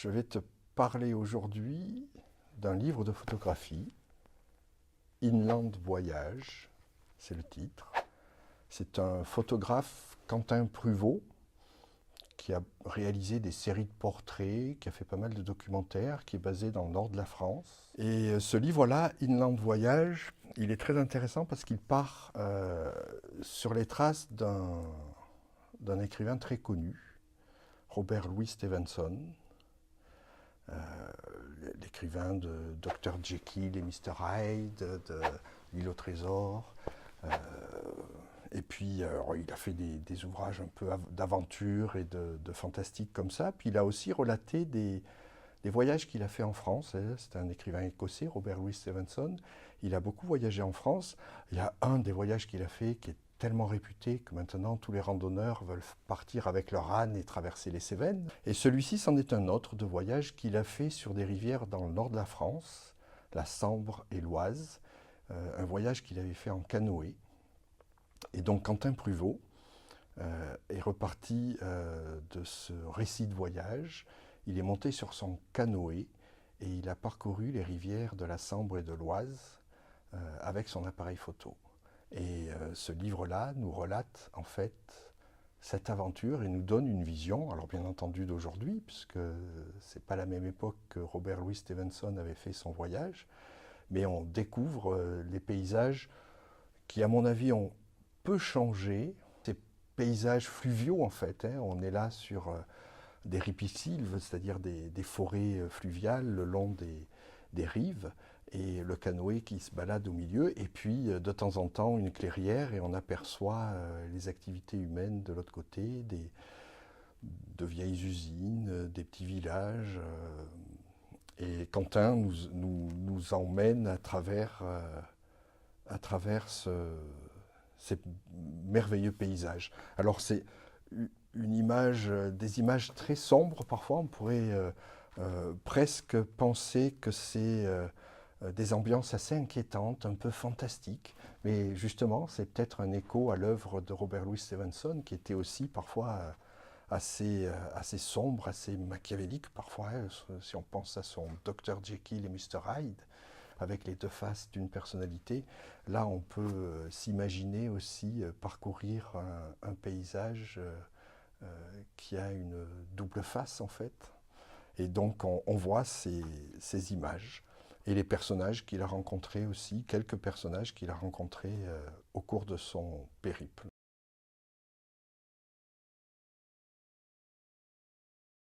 Je vais te parler aujourd'hui d'un livre de photographie, Inland Voyage, c'est le titre. C'est un photographe, Quentin Pruvot, qui a réalisé des séries de portraits, qui a fait pas mal de documentaires, qui est basé dans le nord de la France. Et ce livre-là, Inland Voyage, il est très intéressant parce qu'il part sur les traces d'un écrivain très connu, Robert Louis Stevenson, l'écrivain de Dr. Jekyll et Mr. Hyde, de L'île au trésor. Et puis, il a fait des ouvrages un peu d'aventure et de fantastique comme ça. Puis, il a aussi relaté des voyages qu'il a fait en France. C'est un écrivain écossais, Robert Louis Stevenson. Il a beaucoup voyagé en France. Il y a un des voyages qu'il a fait qui est tellement réputé que maintenant tous les randonneurs veulent partir avec leur âne et traverser les Cévennes. Et celui-ci, c'en est un autre de voyage qu'il a fait sur des rivières dans le nord de la France, la Sambre et l'Oise. Un voyage qu'il avait fait en canoë. Et donc Quentin Pruvot est reparti de ce récit de voyage. Il est monté sur son canoë et il a parcouru les rivières de la Sambre et de l'Oise avec son appareil photo. Et ce livre-là nous relate en fait cette aventure et nous donne une vision, alors bien entendu d'aujourd'hui, puisque c'est pas la même époque que Robert Louis Stevenson avait fait son voyage, mais on découvre les paysages qui, à mon avis, ont peu changé. Ces paysages fluviaux, en fait, on est là sur des ripisylves, c'est-à-dire des forêts fluviales le long des rives, et le canoë qui se balade au milieu, et puis de temps en temps une clairière, et on aperçoit les activités humaines de l'autre côté, de vieilles usines, des petits villages. Et Quentin nous emmène à travers ces merveilleux paysages. Alors c'est une image, des images très sombres parfois, on pourrait presque penser que c'est des ambiances assez inquiétantes, un peu fantastiques, mais justement c'est peut-être un écho à l'œuvre de Robert Louis Stevenson qui était aussi parfois assez sombre, assez machiavélique parfois, si on pense à son Dr. Jekyll et Mr. Hyde, avec les deux faces d'une personnalité. Là, on peut s'imaginer aussi parcourir un paysage qui a une double face, en fait. Et donc, on voit ces images. Et les personnages qu'il a rencontrés aussi, quelques personnages qu'il a rencontrés au cours de son périple.